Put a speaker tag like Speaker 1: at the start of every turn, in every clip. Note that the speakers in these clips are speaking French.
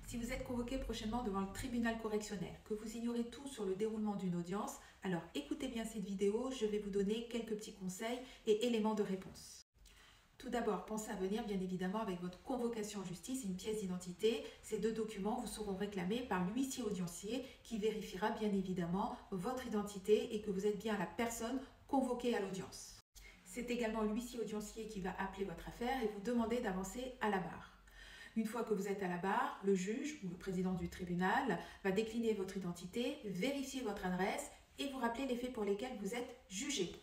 Speaker 1: Si vous êtes convoqué prochainement devant le tribunal correctionnel, que vous ignorez tout sur le déroulement d'une audience, alors écoutez bien cette vidéo, je vais vous donner quelques petits conseils et éléments de réponse. Tout d'abord, pensez à venir bien évidemment avec votre convocation en justice et une pièce d'identité. Ces deux documents vous seront réclamés par l'huissier audiencier qui vérifiera bien évidemment votre identité et que vous êtes bien la personne convoquée à l'audience. C'est également l'huissier audiencier qui va appeler votre affaire et vous demander d'avancer à la barre. Une fois que vous êtes à la barre, le juge ou le président du tribunal va décliner votre identité, vérifier votre adresse et vous rappeler les faits pour lesquels vous êtes jugé.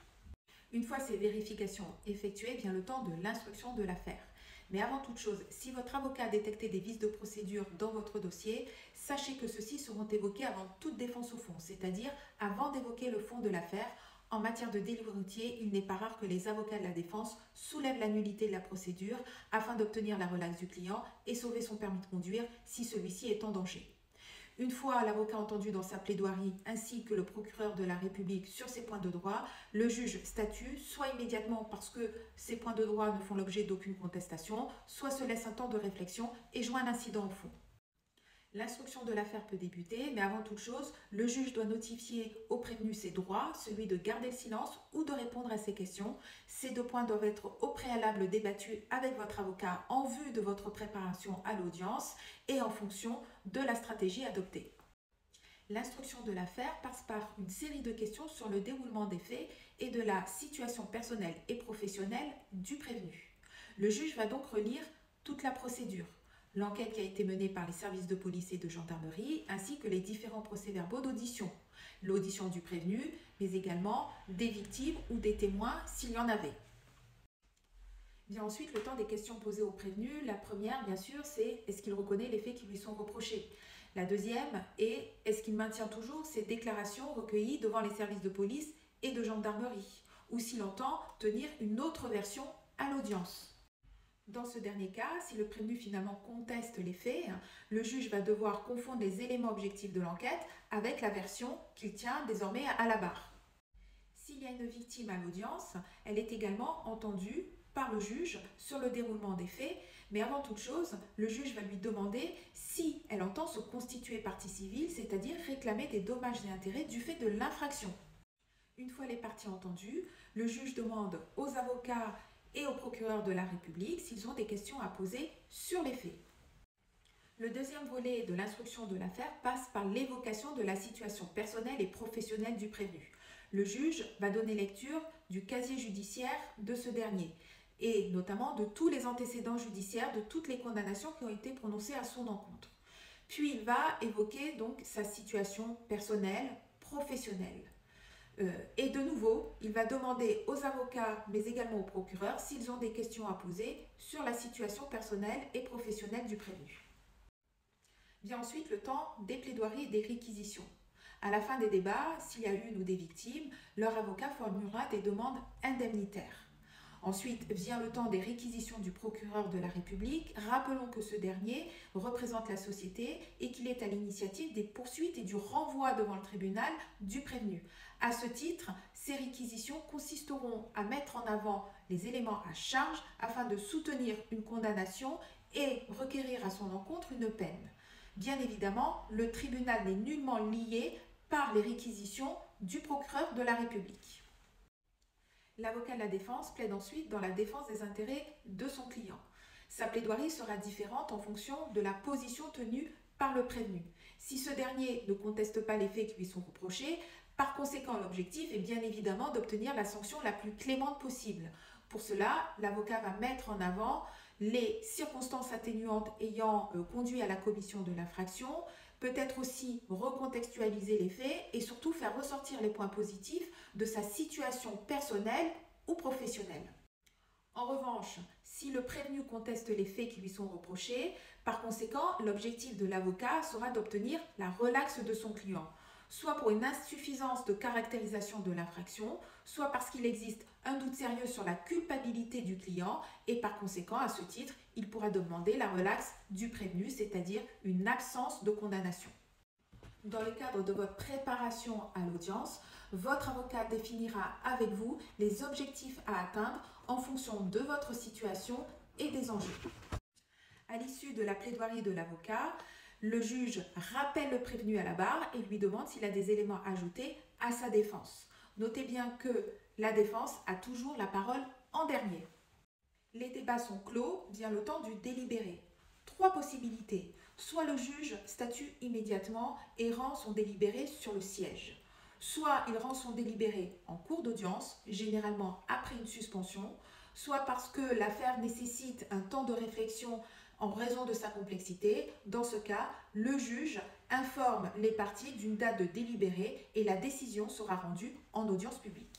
Speaker 1: Une fois ces vérifications effectuées, vient le temps de l'instruction de l'affaire. Mais avant toute chose, si votre avocat a détecté des vices de procédure dans votre dossier, sachez que ceux-ci seront évoqués avant toute défense au fond, c'est-à-dire avant d'évoquer le fond de l'affaire. En matière de délit routier, il n'est pas rare que les avocats de la défense soulèvent la nullité de la procédure afin d'obtenir la relaxe du client et sauver son permis de conduire si celui-ci est en danger. Une fois l'avocat entendu dans sa plaidoirie ainsi que le procureur de la République sur ces points de droit, le juge statue soit immédiatement parce que ces points de droit ne font l'objet d'aucune contestation, soit se laisse un temps de réflexion et joint l'incident au fond. L'instruction de l'affaire peut débuter, mais avant toute chose, le juge doit notifier au prévenu ses droits, celui de garder le silence ou de répondre à ses questions. Ces deux points doivent être au préalable débattus avec votre avocat en vue de votre préparation à l'audience et en fonction de la stratégie adoptée. L'instruction de l'affaire passe par une série de questions sur le déroulement des faits et de la situation personnelle et professionnelle du prévenu. Le juge va donc relire toute la procédure. L'enquête qui a été menée par les services de police et de gendarmerie, ainsi que les différents procès-verbaux d'audition. L'audition du prévenu, mais également des victimes ou des témoins s'il y en avait. Vient ensuite le temps des questions posées au prévenu. La première, bien sûr, c'est est-ce qu'il reconnaît les faits qui lui sont reprochés? La deuxième est est-ce qu'il maintient toujours ses déclarations recueillies devant les services de police et de gendarmerie? Ou s'il entend tenir une autre version à l'audience? Dans ce dernier cas, si le prévenu finalement conteste les faits, le juge va devoir confondre les éléments objectifs de l'enquête avec la version qu'il tient désormais à la barre. S'il y a une victime à l'audience, elle est également entendue par le juge sur le déroulement des faits, mais avant toute chose, le juge va lui demander si elle entend se constituer partie civile, c'est-à-dire réclamer des dommages et intérêts du fait de l'infraction. Une fois les parties entendues, le juge demande aux avocats et au procureur de la République s'ils ont des questions à poser sur les faits. Le deuxième volet de l'instruction de l'affaire passe par l'évocation de la situation personnelle et professionnelle du prévenu. Le juge va donner lecture du casier judiciaire de ce dernier et notamment de tous les antécédents judiciaires, de toutes les condamnations qui ont été prononcées à son encontre. Puis il va évoquer donc sa situation personnelle, professionnelle. Et de nouveau, il va demander aux avocats, mais également aux procureurs, s'ils ont des questions à poser sur la situation personnelle et professionnelle du prévenu. Vient ensuite le temps des plaidoiries et des réquisitions. À la fin des débats, s'il y a une ou des victimes, leur avocat formulera des demandes indemnitaires. Ensuite vient le temps des réquisitions du procureur de la République. Rappelons que ce dernier représente la société et qu'il est à l'initiative des poursuites et du renvoi devant le tribunal du prévenu. À ce titre, ces réquisitions consisteront à mettre en avant les éléments à charge afin de soutenir une condamnation et requérir à son encontre une peine. Bien évidemment, le tribunal n'est nullement lié par les réquisitions du procureur de la République. L'avocat de la défense plaide ensuite dans la défense des intérêts de son client. Sa plaidoirie sera différente en fonction de la position tenue par le prévenu. Si ce dernier ne conteste pas les faits qui lui sont reprochés, par conséquent, l'objectif est bien évidemment d'obtenir la sanction la plus clémente possible. Pour cela, l'avocat va mettre en avant les circonstances atténuantes ayant conduit à la commission de l'infraction, peut-être aussi recontextualiser les faits et surtout faire ressortir les points positifs de sa situation personnelle ou professionnelle. En revanche, si le prévenu conteste les faits qui lui sont reprochés, par conséquent, l'objectif de l'avocat sera d'obtenir la relaxe de son client, soit pour une insuffisance de caractérisation de l'infraction, soit parce qu'il existe un doute sérieux sur la culpabilité du client et par conséquent, à ce titre, il pourra demander la relaxe du prévenu, c'est-à-dire une absence de condamnation. Dans le cadre de votre préparation à l'audience, votre avocat définira avec vous les objectifs à atteindre en fonction de votre situation et des enjeux. À l'issue de la plaidoirie de l'avocat, Le juge rappelle le prévenu à la barre et lui demande s'il a des éléments à ajouter à sa défense. Notez bien que la défense a toujours la parole en dernier. Les débats sont clos, vient le temps du délibéré. 3 possibilités. Soit le juge statue immédiatement et rend son délibéré sur le siège. Soit il rend son délibéré en cours d'audience, généralement après une suspension, soit parce que l'affaire nécessite un temps de réflexion en raison de sa complexité. Dans ce cas, le juge informe les parties d'une date de délibéré et la décision sera rendue en audience publique.